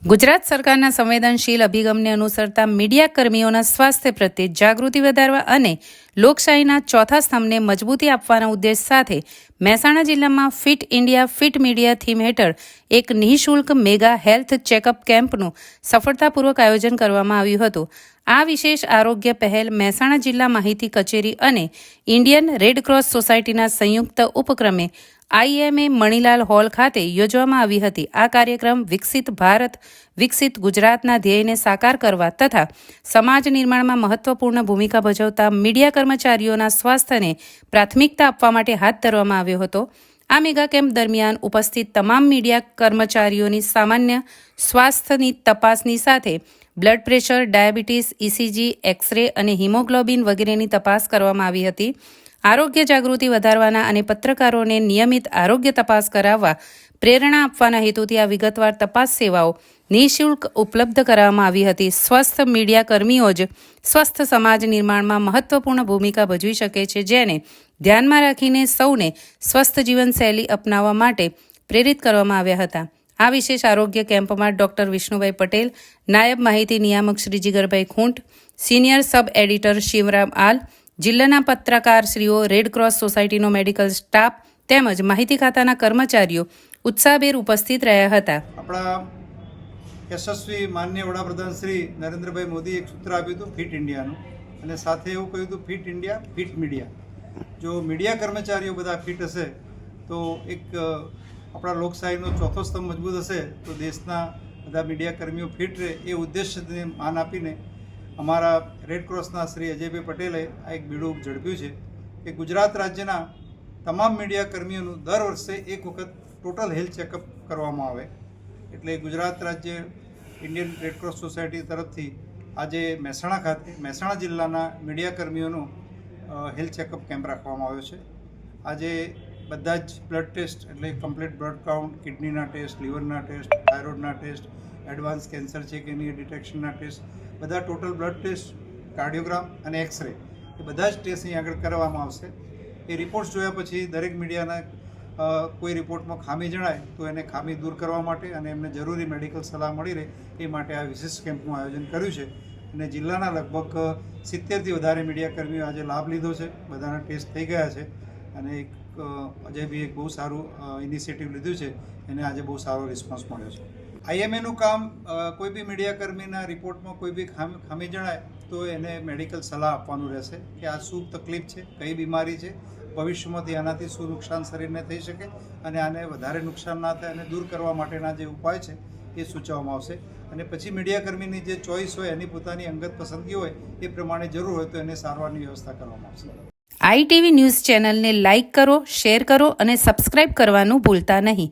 ગુજરાત સરકારના સંવેદનશીલ અભિગમને અનુસરતા મીડિયા કર્મીઓના સ્વાસ્થ્ય પ્રત્યે જાગૃતિ વધારવા અને લોકશાહીના ચોથા સ્તંભને મજબૂતી આપવાના ઉદ્દેશ સાથે મહેસાણા જિલ્લામાં fit India fit media theme હેઠળ એક નિઃશુલ્ક મેગા હેલ્થ ચેકઅપ કેમ્પનું સફળતાપૂર્વક આયોજન કરવામાં આવ્યું હતું. આ વિશેષ આરોગ્ય પહેલ મહેસાણા જિલ્લા માહિતી કચેરી અને ઇન્ડિયન રેડ ક્રોસ સોસાયટીના સંયુક્ત ઉપક્રમે IMA મણીલાલ હોલ ખાતે યોજવામાં આવી હતી. આ કાર્યક્રમ વિકસિત ભારત વિકસિત ગુજરાતના ધ્યેયને સાકાર કરવા તથા સમાજ નિર્માણમાં મહત્વપૂર્ણ ભૂમિકા ભજવતા મીડિયા કર્મચારીઓના સ્વાસ્થ્યને પ્રાથમિકતા આપવા માટે હાથ ધરવામાં આવ્યો હતો. આ મેગા કેમ્પ દરમિયાન ઉપસ્થિત તમામ મીડિયા કર્મચારીઓની સામાન્ય સ્વાસ્થ્યની તપાસની સાથે blood pressure, diabetes, ECG, x-ray અને હિમોગ્લોબિન વગેરેની તપાસ કરવામાં આવી હતી. આરોગ્ય જાગૃતિ વધારવાના અને પત્રકારોને નિયમિત આરોગ્ય તપાસ કરાવવા પ્રેરણા આપવાના હેતુથી આ વિગતવાર તપાસ સેવાઓ નિઃશુલ્ક ઉપલબ્ધ કરાવવામાં આવી હતી. સ્વસ્થ મીડિયા કર્મીઓ જ સ્વસ્થ સમાજ નિર્માણમાં મહત્વપૂર્ણ ભૂમિકા ભજવી શકે છે, જેને ધ્યાનમાં રાખીને સૌને સ્વસ્થ જીવનશૈલી અપનાવવા માટે પ્રેરિત કરવામાં આવ્યા હતા. આ વિશેષ આરોગ્ય કેમ્પમાં ડોક્ટર વિષ્ણુભાઈ પટેલ, નાયબ માહિતી નિયામક Shri Jigarbhai Khunt, senior sub editor Shivram Aal, જિલ્લાના પત્રકારશ્રીઓ, રેડ ક્રોસ સોસાયટીનો મેડિકલ સ્ટાફ તેમજ માહિતી ખાતાના કર્મચારીઓ ઉત્સાહભેર ઉપસ્થિત રહ્યા હતા. આપણા યશસ્વી માનનીય વડાપ્રધાન શ્રી નરેન્દ્રભાઈ મોદીએ એક સૂત્ર આપ્યું હતું ફિટ ઇન્ડિયાનું, અને સાથે એવું કહ્યું હતું ફિટ ઇન્ડિયા ફિટ મીડિયા. જો મીડિયા કર્મચારીઓ બધા ફિટ હશે તો એક આપણા લોકશાહીનો ચોથો સ્તંભ મજબૂત હશે, તો દેશના બધા મીડિયા કર્મીઓ ફિટ રહે એ ઉદ્દેશ્યને માન આપીને અમારા રેડ ક્રોસના શ્રી અજયભાઈ પટેલે આ એક બીડું ઝડપ્યું છે કે ગુજરાત રાજ્યના તમામ મીડિયા કર્મીઓનું દર વર્ષે એક વખત ટોટલ હેલ્થ ચેકઅપ કરવામાં આવે. એટલે ગુજરાત રાજ્ય ઇન્ડિયન રેડ ક્રોસ સોસાયટી તરફથી આજે મહેસાણા ખાતે મહેસાણા જિલ્લાના મીડિયા કર્મીઓનું હેલ્થ ચેકઅપ કેમ્પ રાખવામાં આવ્યો છે. આજે બધા જ બ્લડ ટેસ્ટ એટલે કમ્પ્લીટ બ્લડ કાઉન્ટ, કિડનીના ટેસ્ટ, લીવરના ટેસ્ટ, થાઇરોઇડના ટેસ્ટ, એડવાન્સ કેન્સર છે કે નહીં ડિટેક્શનના ટેસ્ટ, બધા ટોટલ બ્લડ ટેસ્ટ, કાર્ડિયોગ્રામ અને એક્સરે એ બધા જ ટેસ્ટ અહીં આગળ કરવામાં આવશે. એ રિપોર્ટ્સ જોયા પછી દરેક મીડિયાના કોઈ રિપોર્ટમાં ખામી જણાય તો એને ખામી દૂર કરવા માટે અને એમને જરૂરી મેડિકલ સલાહ મળી રહે એ માટે આ વિશેષ કેમ્પનું આયોજન કર્યું છે. અને જિલ્લાના લગભગ 70થી વધારે મીડિયા કર્મીઓ આજે લાભ લીધો છે. બધાના ટેસ્ટ થઈ ગયા છે અને એક અજયભાઈ એક બહુ સારું ઇનિશિયેટિવ લીધું છે, એને આજે બહુ સારો રિસ્પોન્સ મળ્યો છે. IMAનું કામ કોઈ બી મીડિયા કર્મીના રિપોર્ટમાં કોઈ બી ખામી જણાય તો એને મેડિકલ સલાહ આપવાનું રહેશે કે આ શું તકલીફ છે, કઈ બીમારી છે, ભવિષ્યમાંથી આનાથી શું નુકસાન શરીરને થઈ શકે અને આને વધારે નુકસાન ના થાય અને દૂર કરવા માટેના જે ઉપાય છે એ સૂચવવામાં આવશે. અને પછી મીડિયા કર્મીની જે ચોઈસ હોય, એની પોતાની અંગત પસંદગી હોય એ પ્રમાણે જરૂર હોય તો એને સારવારની વ્યવસ્થા કરવામાં આવશે. ITV ન્યૂઝ ચેનલને લાઇક કરો, શેર કરો અને સબસ્ક્રાઇબ કરવાનું ભૂલતા નહીં.